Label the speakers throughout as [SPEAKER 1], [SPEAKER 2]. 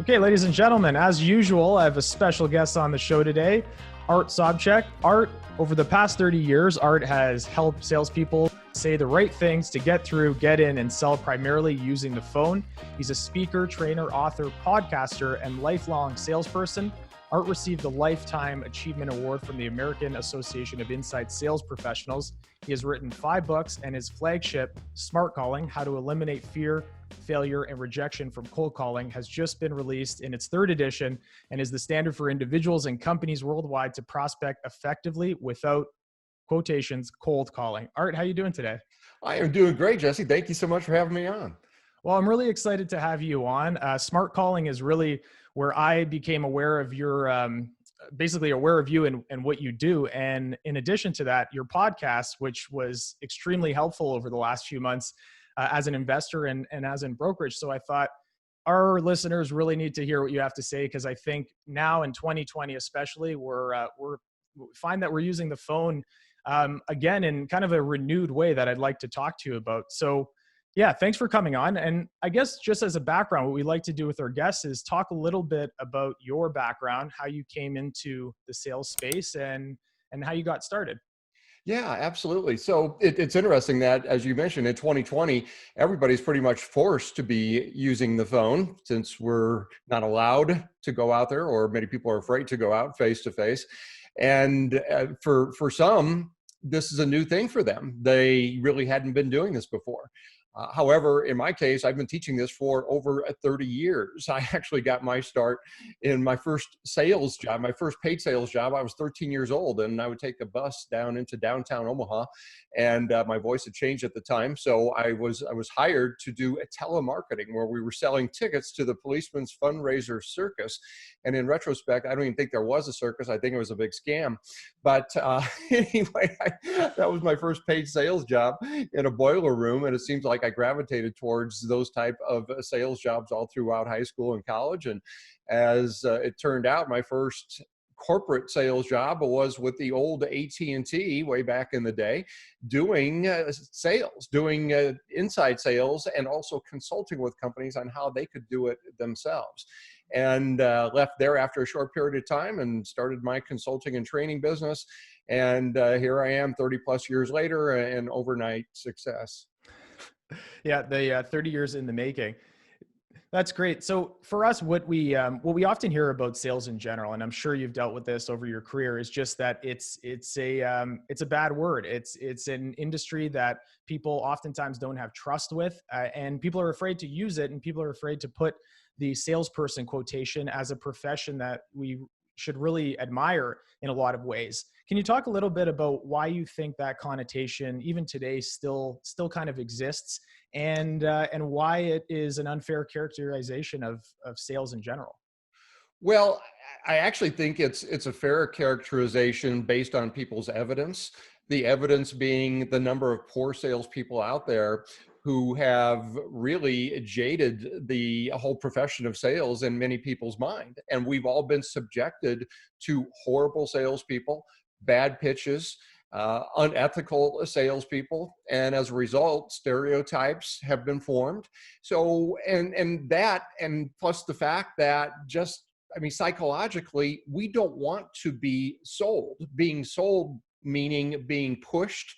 [SPEAKER 1] Okay, ladies and gentlemen, as usual, I have a special guest on the show today, Art Sobczak. Art, over the past 30 years, Art has helped salespeople say the right things to get through, get in, and sell primarily using the phone. He's a speaker, trainer, author, podcaster, and lifelong salesperson. Art received the Lifetime Achievement Award from the American Association of Inside Sales Professionals. He has written 5 books, and his flagship, Smart Calling: How to Eliminate Fear, Failure, and Rejection from Cold Calling, has just been released in its 3rd edition and is the standard for individuals and companies worldwide to prospect effectively without quotations cold calling. Art, how are you doing today?
[SPEAKER 2] I am doing great, Jesse. Thank you so much for having me on.
[SPEAKER 1] Well, I'm really excited to have you on. Smart Calling is really where I became aware of your, basically aware of you and what you do. And in addition to that, your podcast, which was extremely helpful over the last few months as an investor and as in brokerage. So I thought our listeners really need to hear what you have to say, because I think now in 2020, especially, we find that we're using the phone again in kind of a renewed way that I'd like to talk to you about. So yeah, thanks for coming on. And I guess just as a background, what we like to do with our guests is talk a little bit about your background, how you came into the sales space, and how you got started.
[SPEAKER 2] Yeah, absolutely. So it's interesting that, as you mentioned, in 2020, everybody's pretty much forced to be using the phone since we're not allowed to go out there, or many people are afraid to go out face to face. And for some, this is a new thing for them. They really hadn't been doing this before. However, in my case, I've been teaching this for over 30 years. I actually got my start in my first sales job, my first paid sales job. I was 13 years old, and I would take a bus down into downtown Omaha, and my voice had changed at the time. So I was hired to do a telemarketing where we were selling tickets to the Policeman's Fundraiser Circus. And in retrospect, I don't even think there was a circus. I think it was a big scam. But anyway, that was my first paid sales job in a boiler room, and it seems like I gravitated towards those type of sales jobs all throughout high school and college. And as it turned out, my first corporate sales job was with the old AT&T way back in the day, doing sales, doing inside sales, and also consulting with companies on how they could do it themselves. And left there after a short period of time and started my consulting and training business. And here I am 30 plus years later, an overnight success.
[SPEAKER 1] Yeah, the 30 years in the making. That's great. So for us, what we often hear about sales in general, and I'm sure you've dealt with this over your career, is just that it's a bad word. It's an industry that people oftentimes don't have trust with, and people are afraid to use it, and people are afraid to put the salesperson quotation as a profession that we should really admire in a lot of ways. Can you talk a little bit about why you think that connotation, even today, still kind of exists, and why it is an unfair characterization of sales in general?
[SPEAKER 2] Well, I actually think it's a fair characterization based on people's evidence. The evidence being the number of poor salespeople out there who have really jaded the whole profession of sales in many people's mind. And we've all been subjected to horrible salespeople, bad pitches, unethical salespeople, and as a result, stereotypes have been formed. So, and that, and plus the fact that just, I mean, psychologically, we don't want to be sold. Being sold meaning being pushed.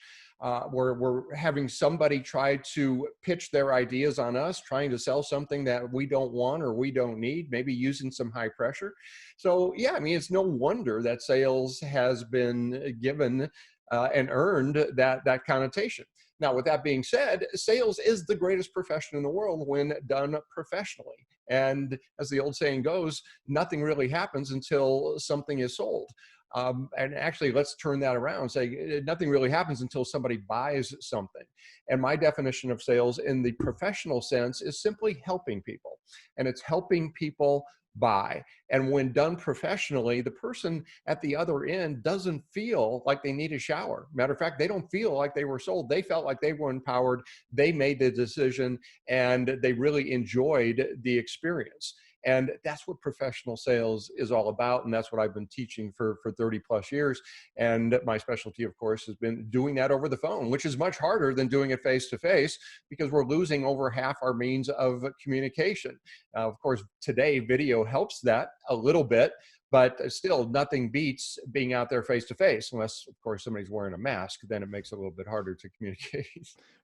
[SPEAKER 2] We're having somebody try to pitch their ideas on us, trying to sell something that we don't want or we don't need, maybe using some high pressure. So yeah, I mean, it's no wonder that sales has been given and earned that connotation. Now, with that being said, sales is the greatest profession in the world when done professionally. And as the old saying goes, nothing really happens until something is sold. And actually, let's turn that around and say nothing really happens until somebody buys something. And my definition of sales in the professional sense is simply helping people. And it's helping people buy. And when done professionally, the person at the other end doesn't feel like they need a shower. Matter of fact, they don't feel like they were sold. They felt like they were empowered. They made the decision and they really enjoyed the experience. And that's what professional sales is all about. And that's what I've been teaching for 30 plus years. And my specialty, of course, has been doing that over the phone, which is much harder than doing it face to face, because we're losing over half our means of communication. Of course, today video helps that a little bit, but still nothing beats being out there face to face, unless of course somebody's wearing a mask. Then it makes it a little bit harder to communicate.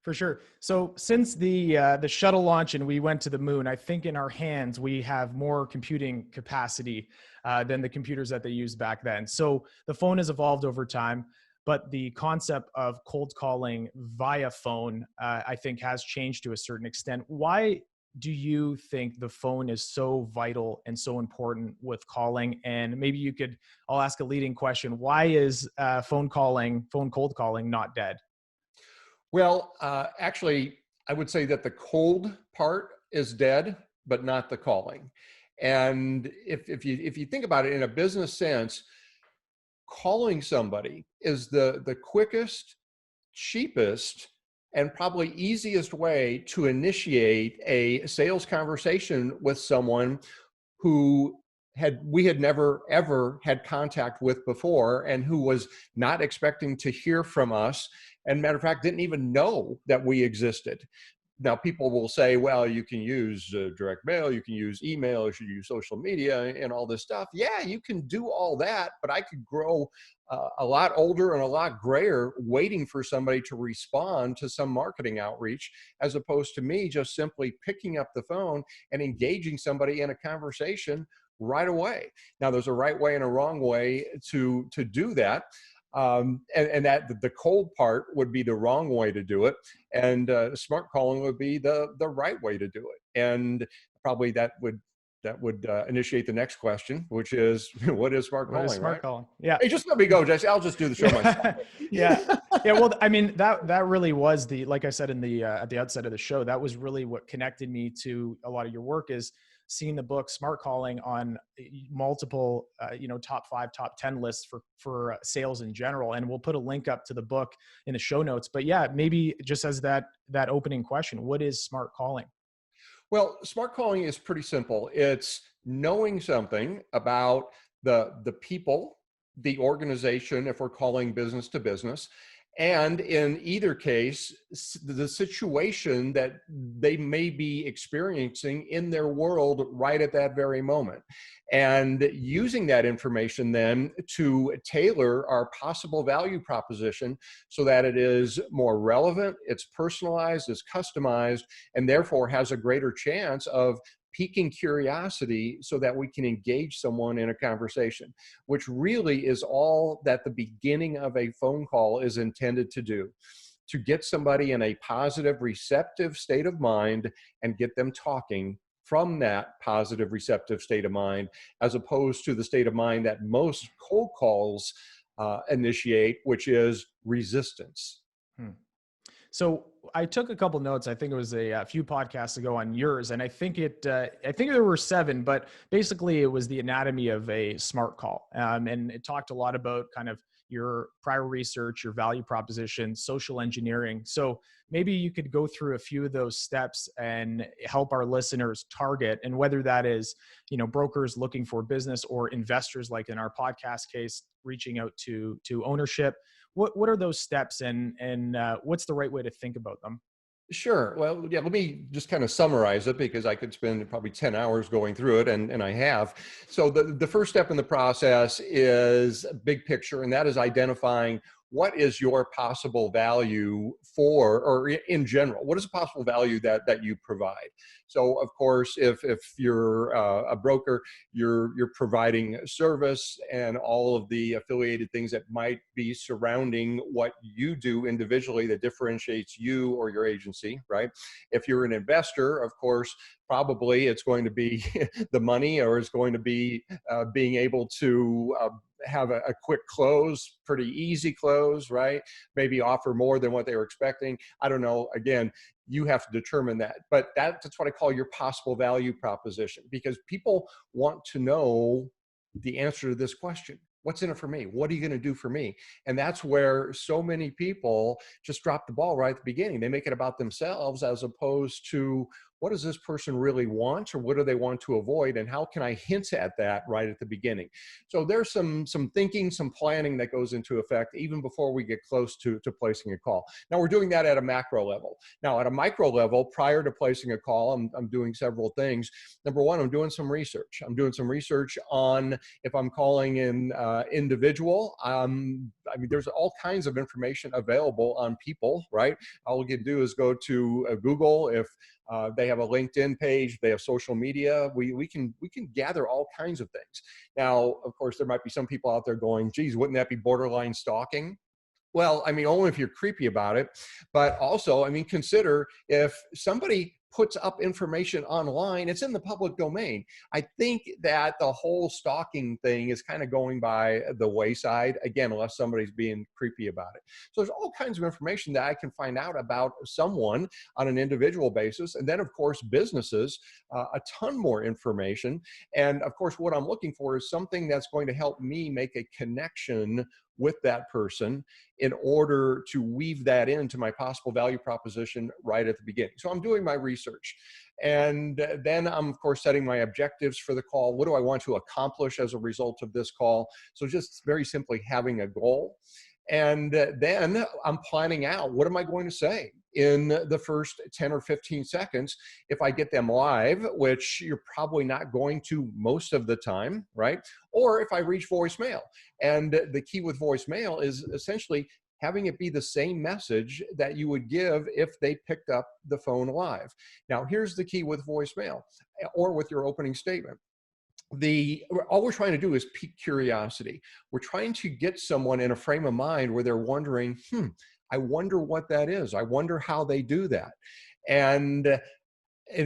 [SPEAKER 1] For sure. So since the shuttle launch and we went to the moon, I think in our hands we have more computing capacity than the computers that they used back then. So the phone has evolved over time, but the concept of cold calling via phone, I think, has changed to a certain extent. Why do you think the phone is so vital and so important with calling? And maybe you could, I'll ask a leading question. Why is phone cold calling not dead?
[SPEAKER 2] Well, actually, I would say that the cold part is dead, but not the calling. And if you think about it in a business sense, calling somebody is the quickest, cheapest, and probably easiest way to initiate a sales conversation with someone who we had never ever had contact with before, and who was not expecting to hear from us, and matter of fact didn't even know that we existed. Now, people will say, well, you can use direct mail, you can use email, you should use social media and all this stuff. Yeah, you can do all that, but I could grow a lot older and a lot grayer waiting for somebody to respond to some marketing outreach, as opposed to me just simply picking up the phone and engaging somebody in a conversation right away. Now, there's a right way and a wrong way to do that. And that the cold part would be the wrong way to do it, and smart calling would be the right way to do it. And probably that would initiate the next question, which is, what is smart
[SPEAKER 1] What is
[SPEAKER 2] calling,
[SPEAKER 1] smart
[SPEAKER 2] right?
[SPEAKER 1] calling? Yeah.
[SPEAKER 2] Hey, just let me go, Jesse. I'll just do the show myself.
[SPEAKER 1] Yeah. Yeah. Well, I mean, that really was like I said in at the outset of the show, that was really what connected me to a lot of your work, is seeing the book Smart Calling on multiple, top 5, top 10 lists for sales in general. And we'll put a link up to the book in the show notes. But yeah, maybe just as that opening question, what is smart calling?
[SPEAKER 2] Well, smart calling is pretty simple. It's knowing something about the people, the organization, if we're calling business to business, and in either case, the situation that they may be experiencing in their world right at that very moment. And using that information then to tailor our possible value proposition so that it is more relevant, it's personalized, it's customized, and therefore has a greater chance of piquing curiosity so that we can engage someone in a conversation, which really is all that the beginning of a phone call is intended to do, to get somebody in a positive, receptive state of mind and get them talking from that positive, receptive state of mind, as opposed to the state of mind that most cold calls initiate, which is resistance.
[SPEAKER 1] Hmm. So I took a couple notes. I think it was a few podcasts ago on yours, and I think there were 7, but basically it was the anatomy of a smart call, and it talked a lot about kind of your prior research, your value proposition, social engineering. So maybe you could go through a few of those steps and help our listeners target, and whether that is, brokers looking for business or investors, like in our podcast case, reaching out to ownership. What are those steps, and what's the right way to think about them?
[SPEAKER 2] Sure. Well, yeah, let me just kind of summarize it, because I could spend probably 10 hours going through it, and I have. So the first step in the process is big picture, and that is identifying what is your possible value or in general, what is the possible value that you provide? So of course, if you're a broker, you're providing service and all of the affiliated things that might be surrounding what you do individually that differentiates you or your agency, right? If you're an investor, of course, probably it's going to be the money, or it's going to be being able to have a quick close, pretty easy close, right? Maybe offer more than what they were expecting. I don't know. Again, you have to determine that. But that's what I call your possible value proposition, because people want to know the answer to this question. What's in it for me? What are you going to do for me? And that's where so many people just drop the ball right at the beginning. They make it about themselves, as opposed to what does this person really want, or what do they want to avoid, and how can I hint at that right at the beginning? So there's some thinking, some planning that goes into effect even before we get close to placing a call. Now we're doing that at a macro level. Now at a micro level, prior to placing a call, I'm doing several things. Number one, I'm doing some research. I'm doing some research on, if I'm calling in individual, I mean, there's all kinds of information available on people, right? All we can do is go to Google. If they have a LinkedIn page, they have social media, we can gather all kinds of things. Now, of course, there might be some people out there going, geez, wouldn't that be borderline stalking? Well, I mean, only if you're creepy about it. But also, I mean, consider if somebody puts up information online, it's in the public domain. I think that the whole stalking thing is kind of going by the wayside, again, unless somebody's being creepy about it. So there's all kinds of information that I can find out about someone on an individual basis. And then, of course, businesses, a ton more information. And of course, what I'm looking for is something that's going to help me make a connection with that person in order to weave that into my possible value proposition right at the beginning. So I'm doing my research. And then I'm, of course, setting my objectives for the call. What do I want to accomplish as a result of this call? So just very simply having a goal. And then I'm planning out, what am I going to say in the first 10 or 15 seconds if I get them live, which you're probably not going to most of the time, right? Or if I reach voicemail. And the key with voicemail is essentially having it be the same message that you would give if they picked up the phone live. Now, here's the key with voicemail or with your opening statement. All we're trying to do is pique curiosity. We're trying to get someone in a frame of mind where they're wondering, I wonder what that is. I wonder how they do that. And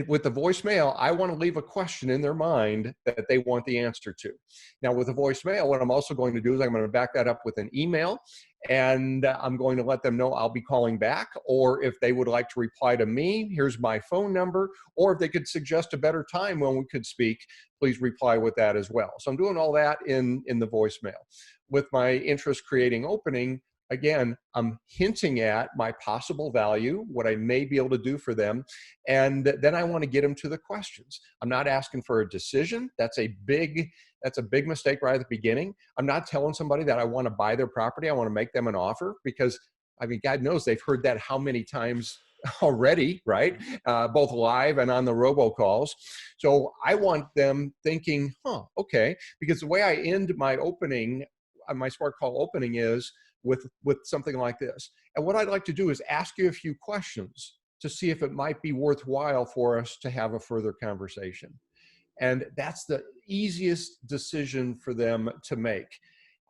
[SPEAKER 2] with the voicemail, I want to leave a question in their mind that they want the answer to. Now, with the voicemail, what I'm also going to do is I'm going to back that up with an email, and I'm going to let them know I'll be calling back, or if they would like to reply to me, here's my phone number, or if they could suggest a better time when we could speak, please reply with that as well. So I'm doing all that in the voicemail. With my interest creating opening, again, I'm hinting at my possible value, what I may be able to do for them, and then I want to get them to the questions. I'm not asking for a decision. That's a big mistake right at the beginning. I'm not telling somebody that I want to buy their property. I want to make them an offer because, I mean, God knows they've heard that how many times already, right? Both live and on the robocalls. So I want them thinking, okay, because the way I end my opening, my Smart Call opening is with something like this. And what I'd like to do is ask you a few questions to see if it might be worthwhile for us to have a further conversation. And that's the easiest decision for them to make.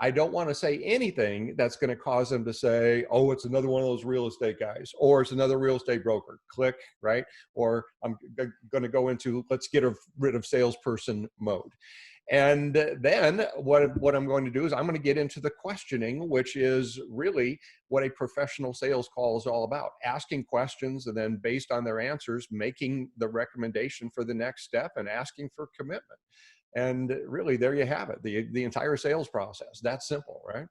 [SPEAKER 2] I don't want to say anything that's going to cause them to say, oh, it's another one of those real estate guys, or it's another real estate broker, click, right? Or I'm going to go into let's get rid of salesperson mode. And then what I'm going to do is I'm going to get into the questioning, which is really what a professional sales call is all about. Asking questions and then based on their answers, making the recommendation for the next step and asking for commitment. And really, there you have it, the entire sales process. That's simple, right?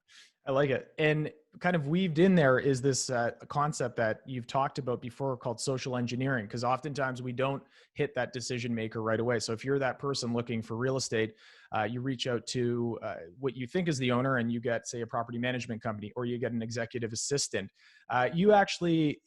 [SPEAKER 1] I like it. And kind of weaved in there is this concept that you've talked about before called social engineering, because oftentimes we don't hit that decision maker right away. So if you're that person looking for real estate, you reach out to what you think is the owner and you get, say, a property management company, or you get an executive assistant. You actually,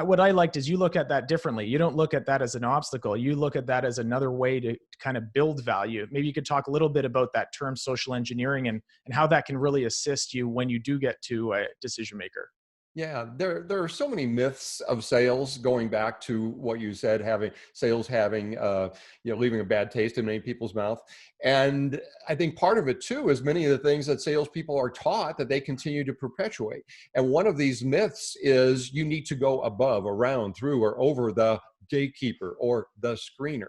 [SPEAKER 1] what I liked is you look at that differently. You don't look at that as an obstacle. You look at that as another way to kind of build value. Maybe you could talk a little bit about that term social engineering and how that can really assist you when you do get to a decision maker.
[SPEAKER 2] Yeah, there are so many myths of sales going back to what you said, having leaving a bad taste in many people's mouth. And I think part of it too is many of the things that salespeople are taught that they continue to perpetuate. And one of these myths is you need to go above, around, through, or over the gatekeeper or the screener.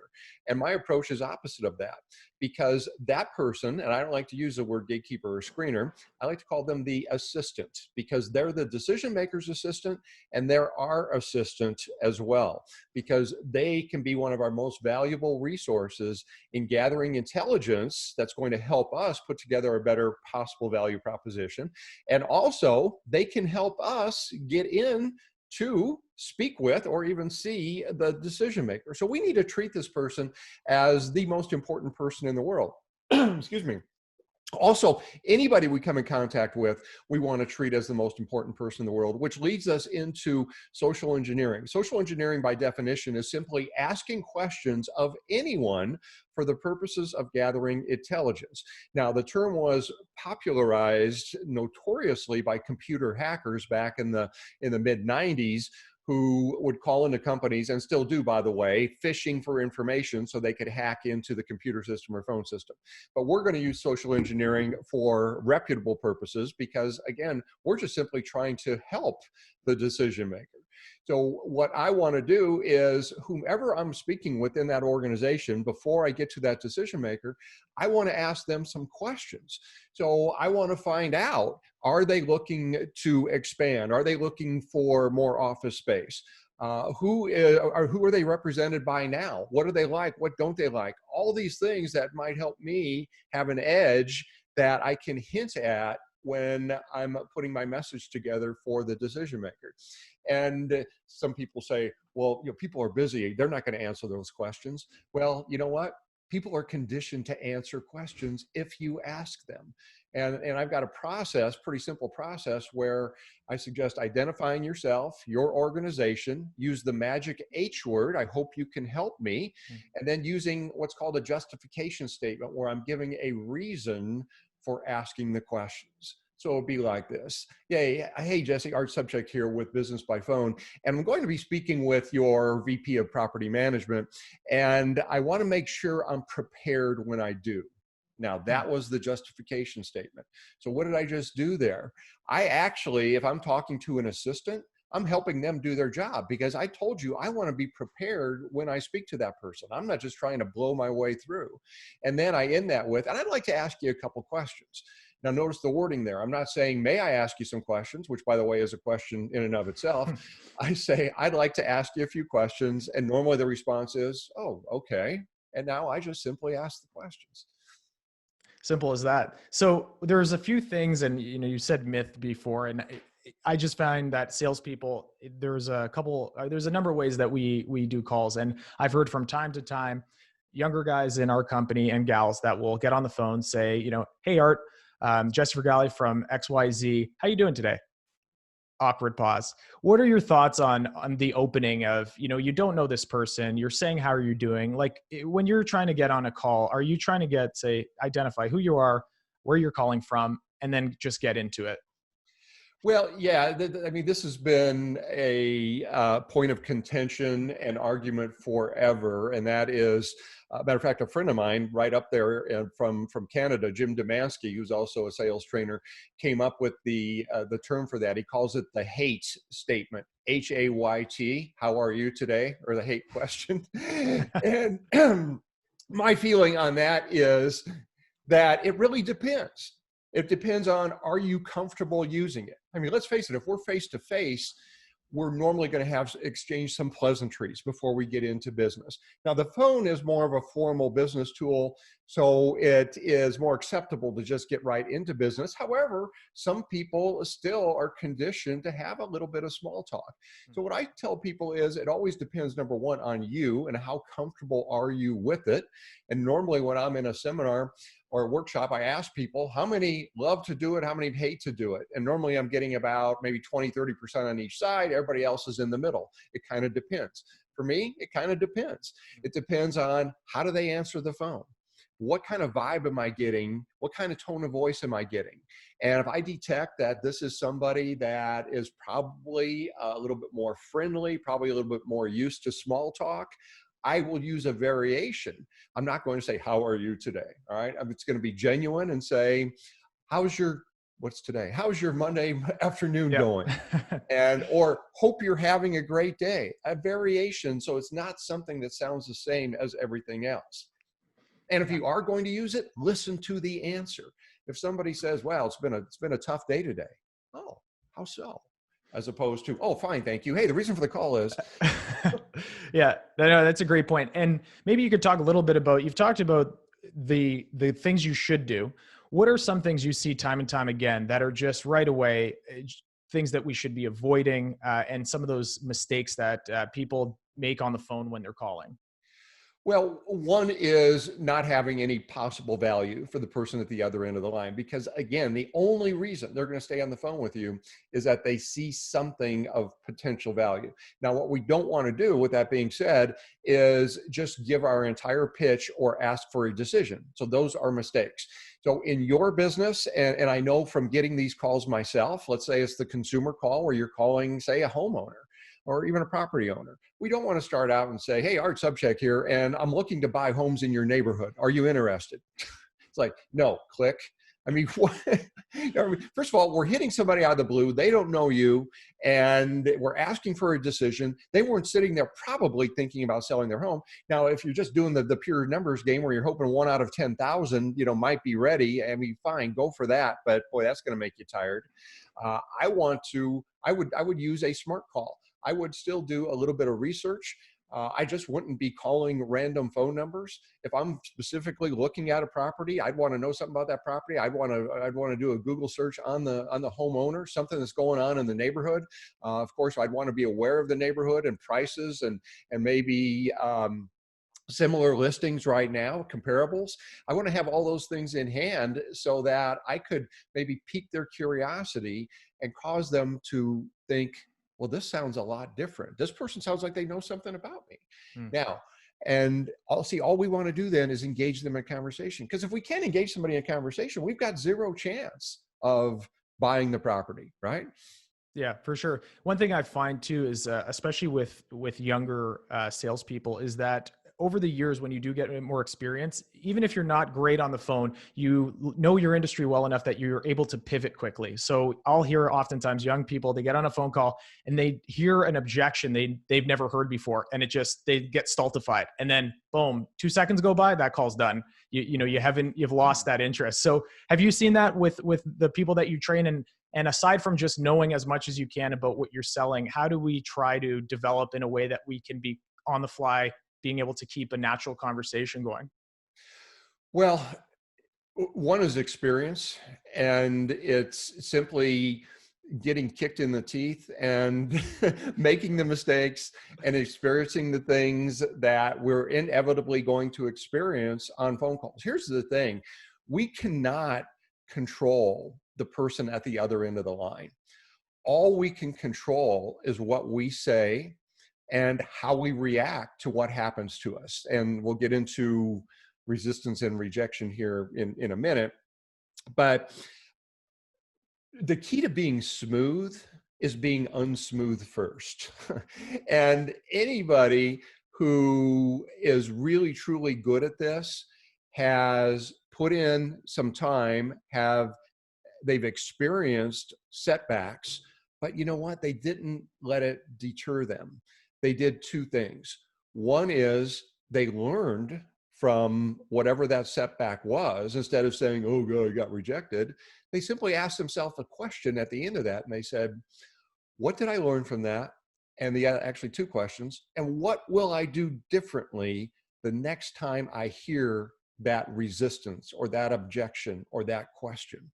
[SPEAKER 2] And my approach is opposite of that, because that person, and I don't like to use the word gatekeeper or screener, I like to call them the assistant, because they're the decision maker's assistant and they're our assistant as well, because they can be one of our most valuable resources in gathering intelligence that's going to help us put together a better possible value proposition. And also they can help us get in to speak with or even see the decision maker. So we need to treat this person as the most important person in the world. Excuse me. Also, anybody we come in contact with, we want to treat as the most important person in the world, which leads us into social engineering. Social engineering, by definition, is simply asking questions of anyone for the purposes of gathering intelligence. Now, the term was popularized notoriously by computer hackers back in the mid-90s, who would call into companies, and still do, by the way, phishing for information so they could hack into the computer system or phone system. But we're going to use social engineering for reputable purposes because, again, we're just simply trying to help the decision maker. So what I want to do is, whomever I'm speaking with in that organization, before I get to that decision maker, I want to ask them some questions. So I want to find out, are they looking to expand? Are they looking for more office space? Who are they represented by now? What do they like? What don't they like? All these things that might help me have an edge that I can hint at when I'm putting my message together for the decision maker. And some people say, well, people are busy. They're not going to answer those questions. Well, you know what? People are conditioned to answer questions if you ask them. And I've got a process, pretty simple process, where I suggest identifying yourself, your organization, use the magic H word, I hope you can help me, and then using what's called a justification statement, where I'm giving a reason for asking the questions. So it'll be like this. Hey, Jesse, our subject here with Business by Phone. And I'm going to be speaking with your VP of Property Management. And I want to make sure I'm prepared when I do. Now, that was the justification statement. So what did I just do there? I actually, if I'm talking to an assistant, I'm helping them do their job, because I told you I want to be prepared when I speak to that person. I'm not just trying to blow my way through. And then I end that with, and I'd like to ask you a couple questions. Now, notice the wording there. I'm not saying, may I ask you some questions, which, by the way, is a question in and of itself. I say, I'd like to ask you a few questions. And normally the response is, oh, okay. And now I just simply ask the questions.
[SPEAKER 1] Simple as that. So there's a few things, and you said myth before, and I just find that salespeople, there's a number of ways that we do calls, and I've heard from time to time younger guys in our company and gals that will get on the phone, say, hey, Art, Jesse Vergali from XYZ, how you doing today? Awkward pause. What are your thoughts on the opening of, you don't know this person, you're saying, how are you doing? Like, when you're trying to get on a call, are you trying to identify who you are, where you're calling from, and then just get into it?
[SPEAKER 2] Well, yeah, this has been a point of contention and argument forever. And that is, matter of fact, a friend of mine right up there from Canada, Jim Demansky, who's also a sales trainer, came up with the term for that. He calls it the hate statement, HAYT, how are you today? Or the hate question. And my feeling on that is that it really depends. It depends on, are you comfortable using it? I mean, let's face it, if we're face to face, we're normally going to have exchange some pleasantries before we get into business. Now, the phone is more of a formal business tool, so it is more acceptable to just get right into business. However, some people still are conditioned to have a little bit of small talk. So what I tell people is, it always depends, number one, on you and how comfortable are you with it. And normally when I'm in a seminar or a workshop, I ask people, how many love to do it? How many hate to do it? And normally I'm getting about maybe 20, 30% on each side. Everybody else is in the middle. It kind of depends. For me, it kind of depends. It depends on, how do they answer the phone? What kind of vibe am I getting? What kind of tone of voice am I getting? And if I detect that this is somebody that is probably a little bit more friendly, probably a little bit more used to small talk, I will use a variation. I'm not going to say, how are you today? All right. It's going to be genuine and say, what's today? How's your Monday afternoon going? Or hope you're having a great day. A variation. So it's not something that sounds the same as everything else. And if you are going to use it, listen to the answer. If somebody says, wow, it's been a tough day today. Oh, how so? As opposed to, oh, fine, thank you. Hey, the reason for the call is.
[SPEAKER 1] Yeah, that's a great point. And maybe you could talk a little bit about, you've talked about the things you should do. What are some things you see time and time again that are just right away things that we should be avoiding, and some of those mistakes that people make on the phone when they're calling?
[SPEAKER 2] Well, one is not having any possible value for the person at the other end of the line, because again, the only reason they're going to stay on the phone with you is that they see something of potential value. Now, what we don't want to do, with that being said, is just give our entire pitch or ask for a decision. So those are mistakes. So in your business, and I know from getting these calls myself, let's say it's the consumer call where you're calling, say, a homeowner or even a property owner. We don't want to start out and say, hey, Art Subcheck here, and I'm looking to buy homes in your neighborhood. Are you interested? It's like, no, click. I mean, first of all, we're hitting somebody out of the blue. They don't know you, and we're asking for a decision. They weren't sitting there probably thinking about selling their home. Now, if you're just doing the pure numbers game where you're hoping 1 out of 10,000, might be ready, I mean, fine, go for that. But boy, that's going to make you tired. I would use a smart call. I would still do a little bit of research. I just wouldn't be calling random phone numbers. If I'm specifically looking at a property, I'd want to know something about that property. I'd want to do a Google search on the homeowner, something that's going on in the neighborhood. Of course, I'd want to be aware of the neighborhood and prices and maybe similar listings right now, comparables. I want to have all those things in hand so that I could maybe pique their curiosity and cause them to think, well, this sounds a lot different. This person sounds like they know something about me. Now, and all we want to do then is engage them in conversation. Because if we can't engage somebody in conversation, we've got zero chance of buying the property, right?
[SPEAKER 1] Yeah, for sure. One thing I find too is, especially with younger salespeople, is that over the years, when you do get more experience, even if you're not great on the phone, you know your industry well enough that you're able to pivot quickly. So I'll hear oftentimes young people, they get on a phone call and they hear an objection they've never heard before, and they get stultified, and then boom, 2 seconds go by, that call's done. You've lost that interest. So have you seen that with the people that you train? And aside from just knowing as much as you can about what you're selling, how do we try to develop in a way that we can be on the fly, being able to keep a natural conversation going?
[SPEAKER 2] Well, one is experience, and it's simply getting kicked in the teeth and making the mistakes and experiencing the things that we're inevitably going to experience on phone calls. Here's the thing. We cannot control the person at the other end of the line. All we can control is what we say and how we react to what happens to us. And we'll get into resistance and rejection here in a minute. But the key to being smooth is being unsmooth first. And anybody who is really, truly good at this has put in some time, they've experienced setbacks, but you know what? They didn't let it deter them. They did two things. One is they learned from whatever that setback was. Instead of saying, oh God, I got rejected, they simply asked themselves a question at the end of that. And they said, what did I learn from that? And actually two questions. And what will I do differently the next time I hear that resistance or that objection or that question?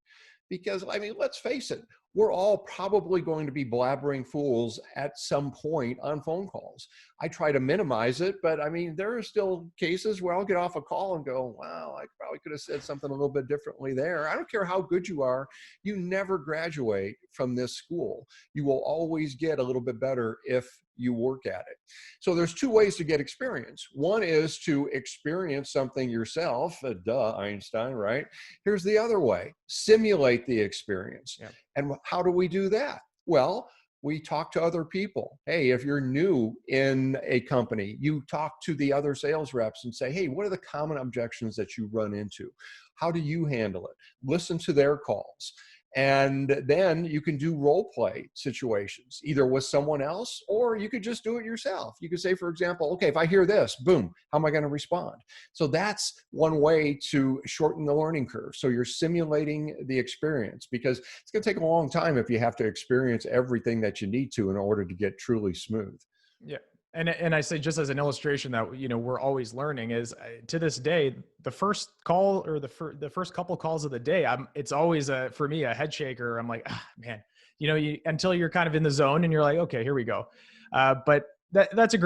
[SPEAKER 2] Because, I mean, let's face it, we're all probably going to be blabbering fools at some point on phone calls. I try to minimize it, but I mean, there are still cases where I'll get off a call and go, wow, I probably could have said something a little bit differently there. I don't care how good you are. You never graduate from this school. You will always get a little bit better if you work at it. So there's two ways to get experience. One is to experience something yourself. Duh, Einstein, right? Here's the other way. Simulate the experience. Yeah. And how do we do that? Well, we talk to other people. Hey, if you're new in a company, you talk to the other sales reps and say, hey, what are the common objections that you run into? How do you handle it? Listen to their calls. And then you can do role play situations, either with someone else, or you could just do it yourself. You could say, for example, okay, if I hear this, boom, how am I going to respond? So that's one way to shorten the learning curve. So you're simulating the experience, because it's going to take a long time if you have to experience everything that you need to in order to get truly smooth.
[SPEAKER 1] Yeah. And I say, just as an illustration that, we're always learning, is to this day, the first call or the first couple calls of the day, it's always for me, a head shaker. I'm like, man, until you're kind of in the zone and you're like, okay, here we go. But that's a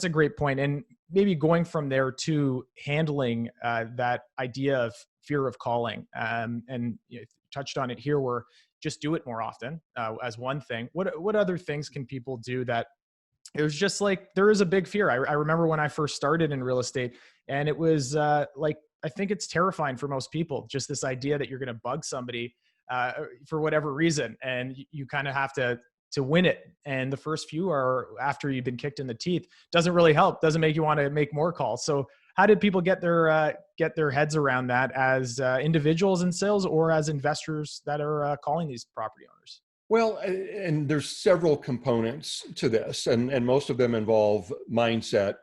[SPEAKER 1] great point. And maybe going from there to handling that idea of fear of calling, and touched on it here, where just do it more often as one thing. What other things can people do that it was just like there is a big fear. I remember when I first started in real estate, and it was like, I think it's terrifying for most people, just this idea that you're going to bug somebody for whatever reason, and you kind of have to win it. And the first few are after you've been kicked in the teeth. Doesn't really help. Doesn't make you want to make more calls. So how did people get their heads around that as individuals in sales or as investors that are calling these property owners?
[SPEAKER 2] Well, and there's several components to this, and most of them involve mindset.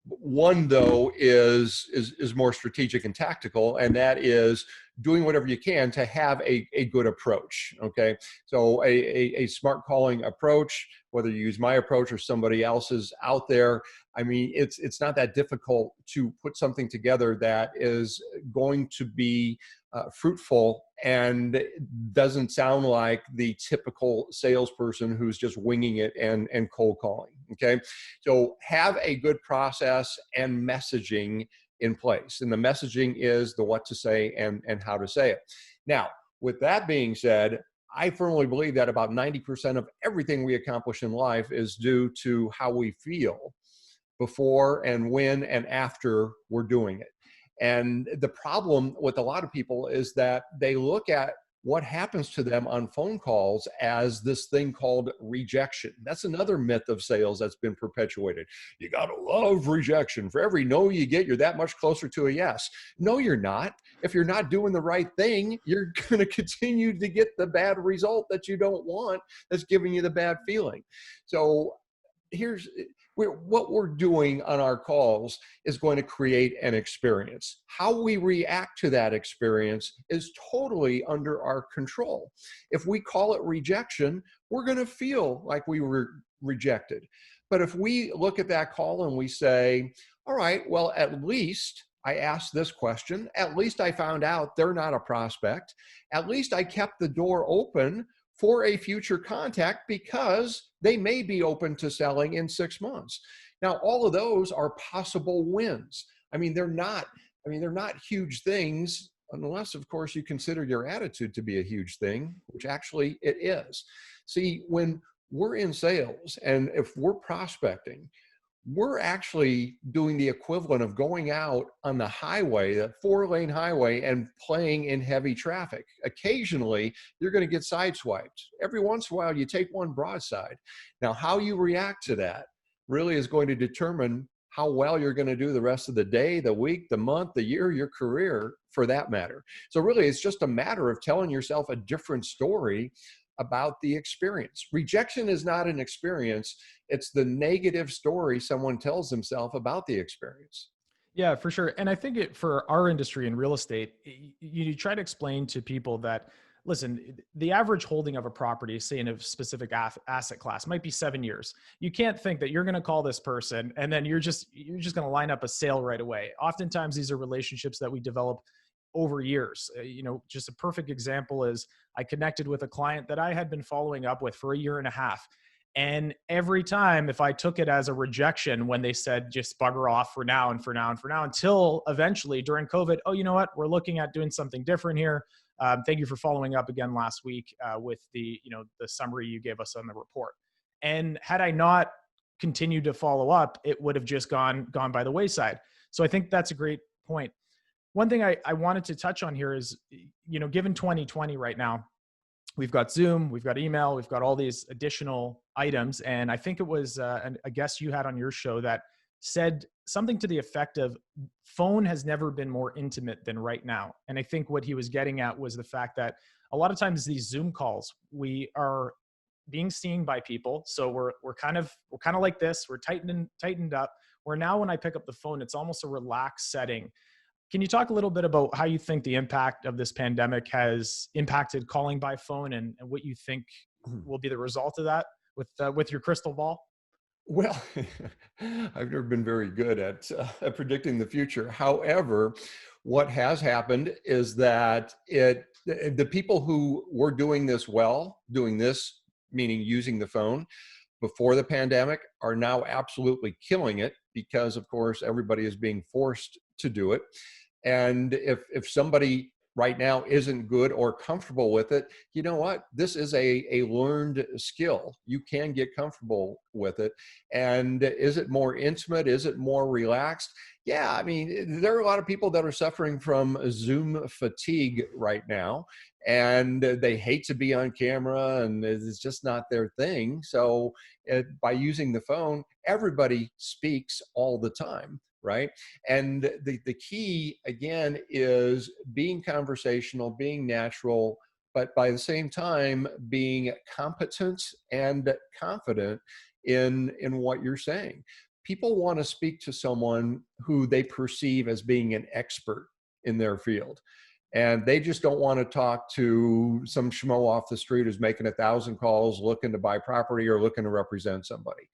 [SPEAKER 2] One, though, is more strategic and tactical, and that is doing whatever you can to have a good approach. Okay, so a smart calling approach, whether you use my approach or somebody else's out there, I mean, it's not that difficult to put something together that is going to be fruitful and doesn't sound like the typical salesperson who's just winging it and cold calling. Okay, so have a good process and messaging in place, and the messaging is the what to say and how to say it. Now, with that being said, I firmly believe that about 90% of everything we accomplish in life is due to how we feel before and when and after we're doing it. And the problem with a lot of people is that they look at what happens to them on phone calls as this thing called rejection. That's another myth of sales that's been perpetuated. You got to love rejection. For every no you get, you're that much closer to a yes. No, you're not. If you're not doing the right thing, you're going to continue to get the bad result that you don't want, that's giving you the bad feeling. So what we're doing on our calls is going to create an experience. How we react to that experience is totally under our control. If we call it rejection, we're going to feel like we were rejected. But if we look at that call and we say, all right, well, at least I asked this question, at least I found out they're not a prospect, at least I kept the door open for a future contact because they may be open to selling in 6 months. Now, all of those are possible wins. I mean, they're not huge things unless, of course, you consider your attitude to be a huge thing, which actually it is. See, when we're in sales and if we're prospecting, we're actually doing the equivalent of going out on the highway, that 4-lane highway, and playing in heavy traffic. Occasionally, you're going to get sideswiped. Every once in a while, you take one broadside. Now, how you react to that really is going to determine how well you're going to do the rest of the day, the week, the month, the year, your career, for that matter. So really, it's just a matter of telling yourself a different story about the experience. Rejection is not an experience. It's the negative story someone tells themselves about the experience.
[SPEAKER 1] Yeah, for sure. And I think for our industry in real estate, you try to explain to people that, listen, the average holding of a property, say in a specific asset class, might be 7 years. You can't think that you're going to call this person and then you're just going to line up a sale right away. Oftentimes, these are relationships that we develop over years. Just a perfect example is I connected with a client that I had been following up with for 1.5 years. And every time, if I took it as a rejection when they said, just bugger off for now and for now and for now, until eventually during COVID, oh, you know what? We're looking at doing something different here. Thank you for following up again last week with the summary you gave us on the report. And had I not continued to follow up, it would have just gone by the wayside. So I think that's a great point. One thing I wanted to touch on here is, given 2020 right now, we've got Zoom, we've got email, we've got all these additional items. And I think it was a guest you had on your show that said something to the effect of phone has never been more intimate than right now. And I think what he was getting at was the fact that a lot of times these Zoom calls, we are being seen by people. So we're kind of like this, we're tightened up. Where now when I pick up the phone, it's almost a relaxed setting. Can you talk a little bit about how you think the impact of this pandemic has impacted calling by phone and what you think will be the result of that with your crystal ball?
[SPEAKER 2] Well, I've never been very good at predicting the future. However, what has happened is that the people who were doing this well, doing this meaning using the phone, before the pandemic are now absolutely killing it because, of course, everybody is being forced to do it. And if somebody right now isn't good or comfortable with it, you know what? This is a learned skill. You can get comfortable with it. And is it more intimate? Is it more relaxed? Yeah, I mean, there are a lot of people that are suffering from Zoom fatigue right now, and they hate to be on camera, and it's just not their thing. So by using the phone, everybody speaks all the time, right? And the key, again, is being conversational, being natural, but by the same time, being competent and confident in what you're saying. People want to speak to someone who they perceive as being an expert in their field. And they just don't want to talk to some schmo off the street who's making 1,000 calls looking to buy property or looking to represent somebody.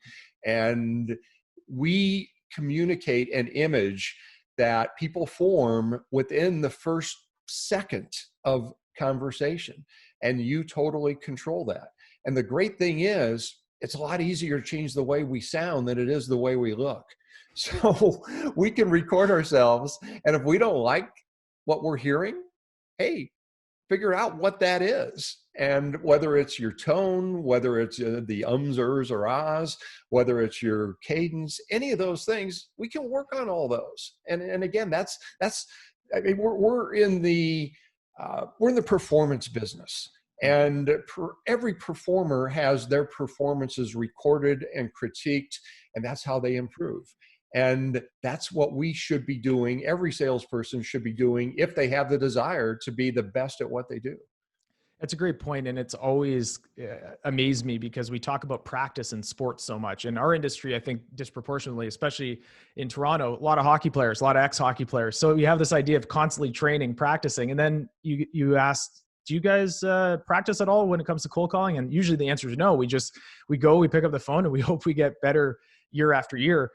[SPEAKER 2] And we communicate an image that people form within the first second of conversation. And you totally control that. And the great thing is, it's a lot easier to change the way we sound than it is the way we look. So we can record ourselves. And if we don't like what we're hearing, hey, figure out what that is. And whether it's your tone, whether it's the ums, ers, or ahs, whether it's your cadence, any of those things, we can work on all those. And again, that's I mean, we're in the performance business. And every performer has their performances recorded and critiqued, and that's how they improve. And that's what we should be doing. Every salesperson should be doing if they have the desire to be the best at what they do.
[SPEAKER 1] That's a great point, and it's always amazed me because we talk about practice in sports so much. In our industry, I think disproportionately, especially in Toronto, a lot of hockey players, a lot of ex-hockey players. So you have this idea of constantly training, practicing, and then you ask, do you guys practice at all when it comes to cold calling? And usually the answer is no. We pick up the phone, and we hope we get better year after year.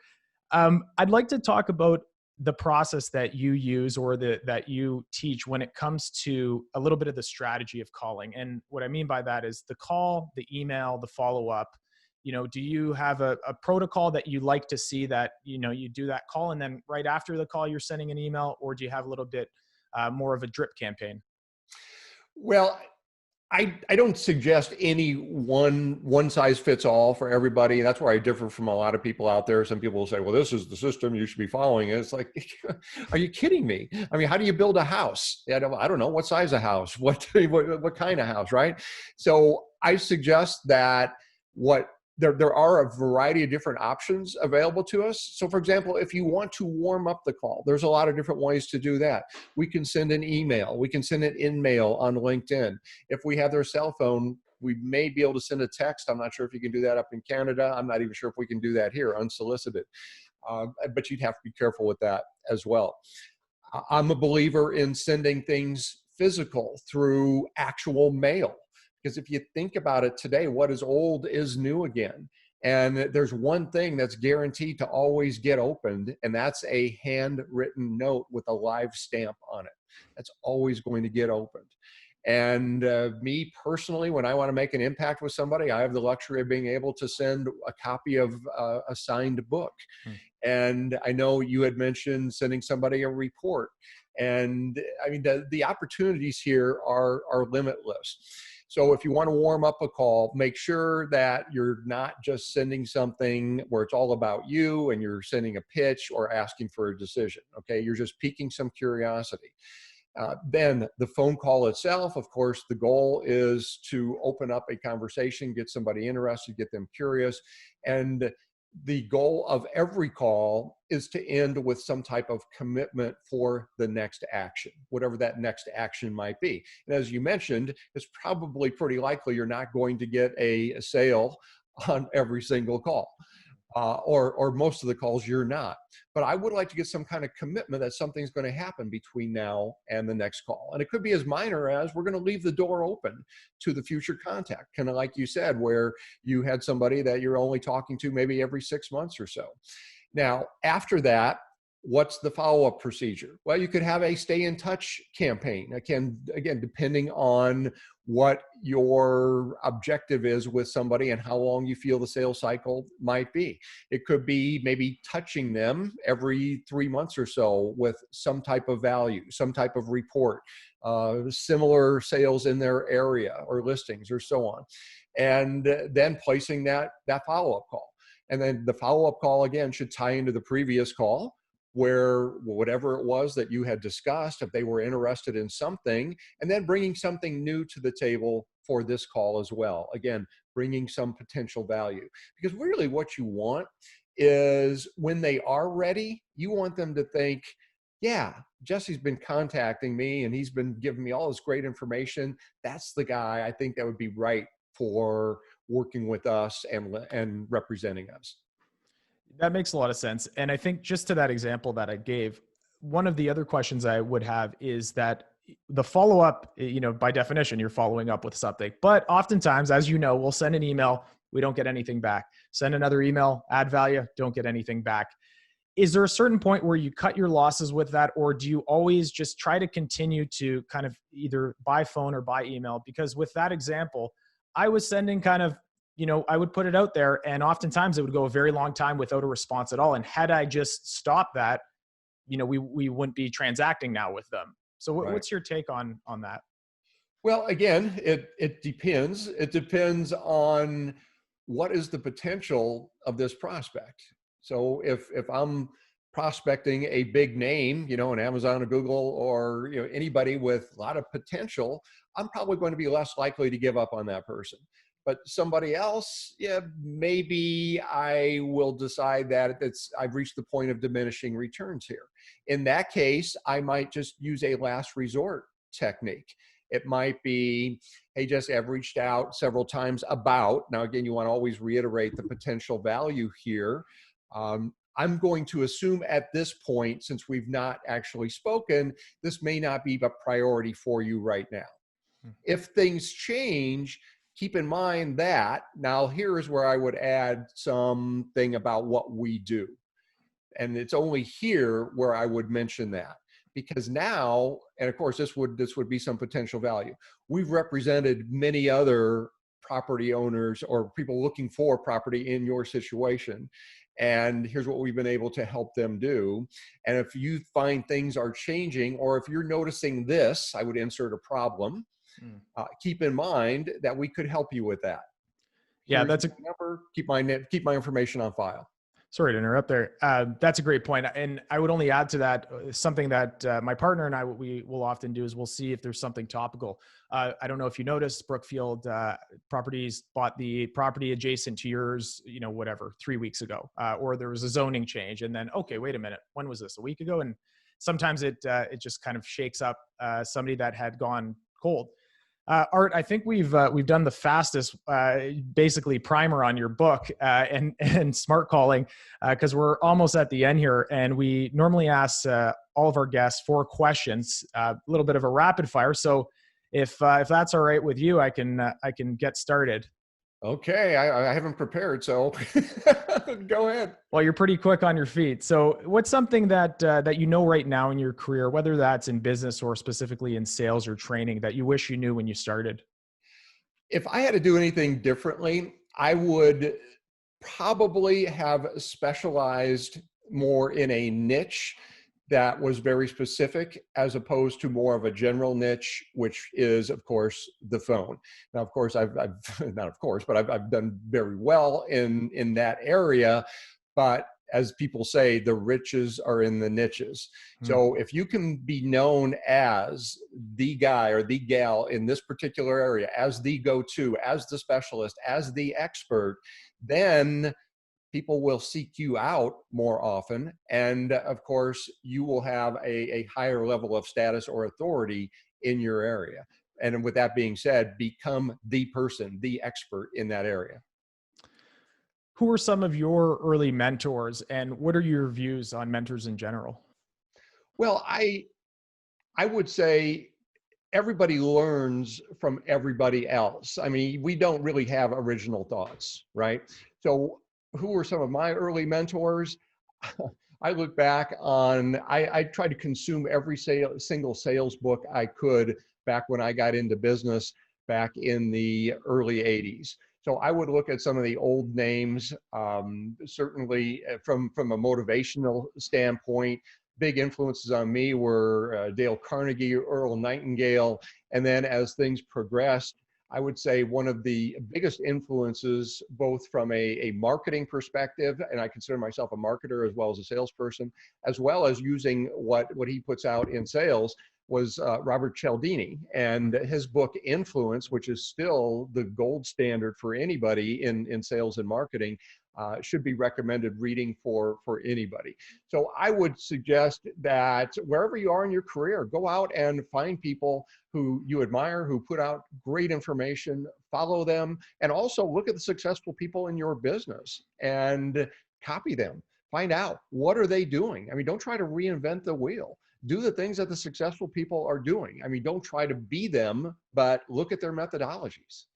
[SPEAKER 1] I'd like to talk about the process that you use or that you teach when it comes to a little bit of the strategy of calling. And what I mean by that is the call, the email, the follow-up. Do you have a protocol that you like to see that, you do that call and then right after the call, you're sending an email, or do you have a little bit more of a drip campaign?
[SPEAKER 2] Well, I don't suggest any one size fits all for everybody. That's where I differ from a lot of people out there. Some people will say, well, this is the system, you should be following it. It's like, are you kidding me? I mean, how do you build a house? I don't know. What size of house? What kind of house, right? So I suggest that there are a variety of different options available to us. So for example, if you want to warm up the call, there's a lot of different ways to do that. We can send an email. We can send an in-mail on LinkedIn. If we have their cell phone, we may be able to send a text. I'm not sure if you can do that up in Canada. I'm not even sure if we can do that here, unsolicited. But you'd have to be careful with that as well. I'm a believer in sending things physical through actual mail. Because if you think about it today, what is old is new again. And there's one thing that's guaranteed to always get opened, and that's a handwritten note with a live stamp on it. That's always going to get opened. And me personally, when I want to make an impact with somebody, I have the luxury of being able to send a copy of a signed book. And I know you had mentioned sending somebody a report. And I mean, the opportunities here are limitless. So if you want to warm up a call, make sure that you're not just sending something where it's all about you and you're sending a pitch or asking for a decision. Okay, you're just piquing some curiosity. Then the phone call itself, of course, the goal is to open up a conversation, get somebody interested, get them curious. And the goal of every call is to end with some type of commitment for the next action, whatever that next action might be. And as you mentioned, it's probably pretty likely you're not going to get a sale on every single call. Or most of the calls you're not. But I would like to get some kind of commitment that something's going to happen between now and the next call. And it could be as minor as we're going to leave the door open to the future contact, kind of like you said, where you had somebody that you're only talking to maybe every 6 months or so. Now, after that, What's the follow-up procedure? Well, you could have a stay in touch campaign. Again, depending on what your objective is with somebody and how long you feel the sales cycle might be. It could be maybe touching them every 3 months or so with some type of value, some type of report, similar sales in their area or listings or so on. And then placing that follow-up call. And then the follow-up call, again, should tie into the previous call, where whatever it was that you had discussed, if they were interested in something, and then bringing something new to the table for this call as well. Again, bringing some potential value. Because really what you want is when they are ready, you want them to think, yeah, Jesse's been contacting me and he's been giving me all this great information. That's the guy I think that would be right for working with us and representing us.
[SPEAKER 1] That makes a lot of sense. And I think just to that example that I gave, one of the other questions I would have is that the follow-up, by definition, you're following up with something. But oftentimes, as you know, we'll send an email, we don't get anything back. Send another email, add value, don't get anything back. Is there a certain point where you cut your losses with that, or do you always just try to continue to kind of either by phone or by email? Because with that example, I was sending kind of, I would put it out there and oftentimes it would go a very long time without a response at all. And had I just stopped that, we wouldn't be transacting now with them. So what's your take on that?
[SPEAKER 2] Well, again, it depends. It depends on what is the potential of this prospect. So if I'm prospecting a big name, an Amazon or Google or anybody with a lot of potential, I'm probably going to be less likely to give up on that person. But somebody else, maybe I will decide that I've reached the point of diminishing returns here. In that case, I might just use a last resort technique. It might be, hey, Jesse, I've reached out several times about, now again, you want to always reiterate the potential value here. I'm going to assume at this point, since we've not actually spoken, this may not be a priority for you right now. If things change, keep in mind that, now here is where I would add something about what we do. And it's only here where I would mention that. Because now, and of course, this would be some potential value. We've represented many other property owners or people looking for property in your situation. And here's what we've been able to help them do. And if you find things are changing, or if you're noticing this, I would insert a problem. Keep in mind that we could help you with that.
[SPEAKER 1] Yeah,
[SPEAKER 2] Here's my number. Keep my information on file.
[SPEAKER 1] Sorry to interrupt there. That's a great point. And I would only add to that something that my partner and I, what we will often do is we'll see if there's something topical. I don't know if you noticed, Brookfield Properties bought the property adjacent to yours, 3 weeks ago, or there was a zoning change. And then, okay, wait a minute, when was this? A week ago? And sometimes it just kind of shakes up somebody that had gone cold. Art, I think we've done the fastest, basically primer on your book and smart calling, because we're almost at the end here, and we normally ask all of our guests 4 questions, a little bit of a rapid fire. So if that's all right with you, I can get started.
[SPEAKER 2] Okay, I haven't prepared, so go ahead.
[SPEAKER 1] Well, you're pretty quick on your feet. So what's something that right now in your career, whether that's in business or specifically in sales or training, that you wish you knew when you started?
[SPEAKER 2] If I had to do anything differently, I would probably have specialized more in a niche that was very specific, as opposed to more of a general niche, which is, of course, the phone. Now, of course, I've done very well in that area, but as people say, the riches are in the niches. So if you can be known as the guy or the gal in this particular area, as the go-to, as the specialist, as the expert, then people will seek you out more often. And of course, you will have a higher level of status or authority in your area. And with that being said, become the person, the expert in that area.
[SPEAKER 1] Who are some of your early mentors, and what are your views on mentors in general?
[SPEAKER 2] Well, I would say everybody learns from everybody else. I mean, we don't really have original thoughts, right? So who were some of my early mentors? I look back on, I tried to consume every single sales book I could back when I got into business back in the early 80s. So I would look at some of the old names, certainly from a motivational standpoint. Big influences on me were Dale Carnegie, Earl Nightingale, and then as things progressed, I would say one of the biggest influences, both from a marketing perspective, and I consider myself a marketer as well as a salesperson, as well as using what he puts out in sales, was Robert Cialdini, and his book Influence, which is still the gold standard for anybody in sales and marketing, should be recommended reading for anybody. So I would suggest that wherever you are in your career, go out and find people who you admire, who put out great information, follow them, and also look at the successful people in your business and copy them. Find out, what are they doing? I mean, don't try to reinvent the wheel. Do the things that the successful people are doing. I mean, don't try to be them, but look at their methodologies.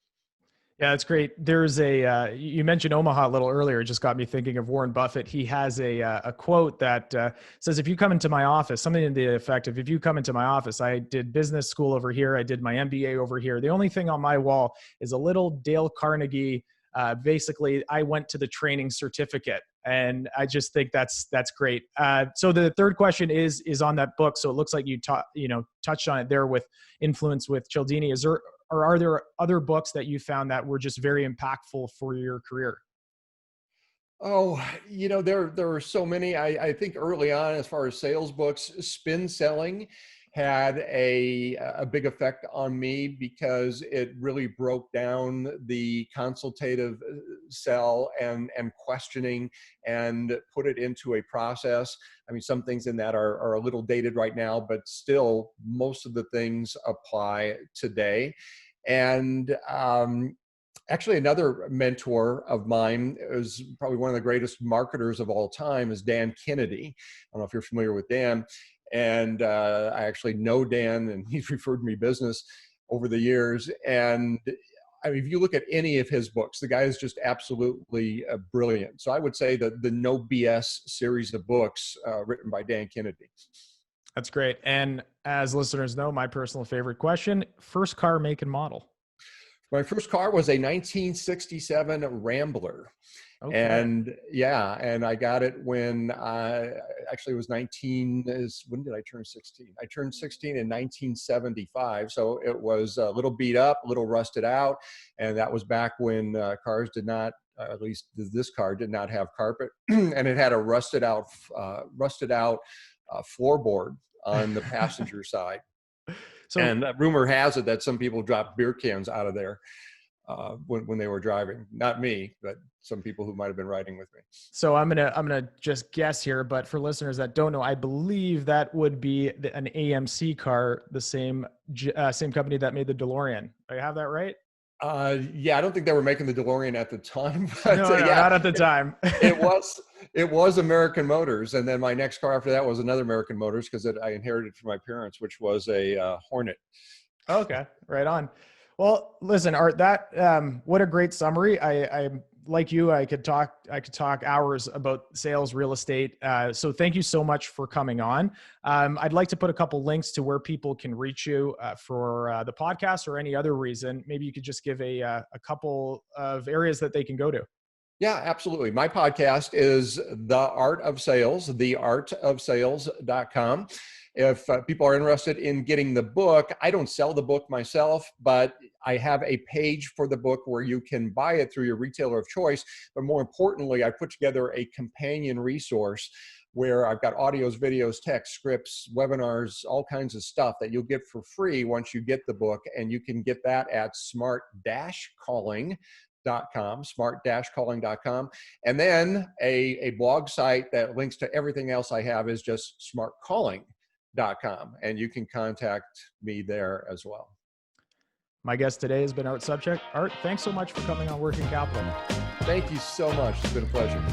[SPEAKER 1] Yeah, that's great. There's you mentioned Omaha a little earlier. It just got me thinking of Warren Buffett. He has a quote that says, if you come into my office, something in the effect of, if you come into my office, I did business school over here, I did my MBA over here. The only thing on my wall is a little Dale Carnegie. Basically, I went to the training certificate. And I just think that's great. So the third question is on that book. So it looks like you touched on it there with Influence with Cialdini. Are there other books that you found that were just very impactful for your career?
[SPEAKER 2] Oh, there are so many. I think early on, as far as sales books, Spin Selling had a big effect on me because it really broke down the consultative sell and questioning and put it into a process. I mean, some things in that are a little dated right now, but still most of the things apply today. And actually, another mentor of mine is probably one of the greatest marketers of all time, is Dan Kennedy. I don't know if you're familiar with Dan. And I actually know Dan, and he's referred me business over the years. And I mean, if you look at any of his books, the guy is just absolutely brilliant. So I would say that the No BS series of books written by Dan Kennedy.
[SPEAKER 1] That's great. And as listeners know, my personal favorite question, first car, make, and model.
[SPEAKER 2] My first car was a 1967 Rambler. Okay. And yeah, and I got it when I actually was 19. When did I turn 16? I turned 16 in 1975. So it was a little beat up, a little rusted out. And that was back when cars did not, at least this car did not have carpet. And it had a rusted out floorboard on the passenger side. So, and rumor has it that some people dropped beer cans out of there when they were driving. Not me, but some people who might have been riding with me.
[SPEAKER 1] So I'm gonna just guess here, but for listeners that don't know, I believe that would be an AMC car, the same company that made the DeLorean. Do I have that right?
[SPEAKER 2] Yeah, I don't think they were making the DeLorean at the time. But,
[SPEAKER 1] no,
[SPEAKER 2] yeah,
[SPEAKER 1] not at the time.
[SPEAKER 2] It was American Motors, and then my next car after that was another American Motors because I inherited from my parents, which was a Hornet.
[SPEAKER 1] Okay, right on. Well, listen, Art, that what a great summary. I like you, I could talk hours about sales, real estate. So thank you so much for coming on. I'd like to put a couple links to where people can reach you for the podcast or any other reason. Maybe you could just give a couple of areas that they can go to.
[SPEAKER 2] Yeah, absolutely. My podcast is The Art of Sales, theartofsales.com. If people are interested in getting the book, I don't sell the book myself, but I have a page for the book where you can buy it through your retailer of choice. But more importantly, I put together a companion resource where I've got audios, videos, text, scripts, webinars, all kinds of stuff that you'll get for free once you get the book. And you can get that at smart-calling.com. And then a blog site that links to everything else I have is just smartcalling.com. And you can contact me there as well.
[SPEAKER 1] My guest today has been Art Sobczak. Art, thanks so much for coming on Working Capital.
[SPEAKER 2] Thank you so much. It's been a pleasure.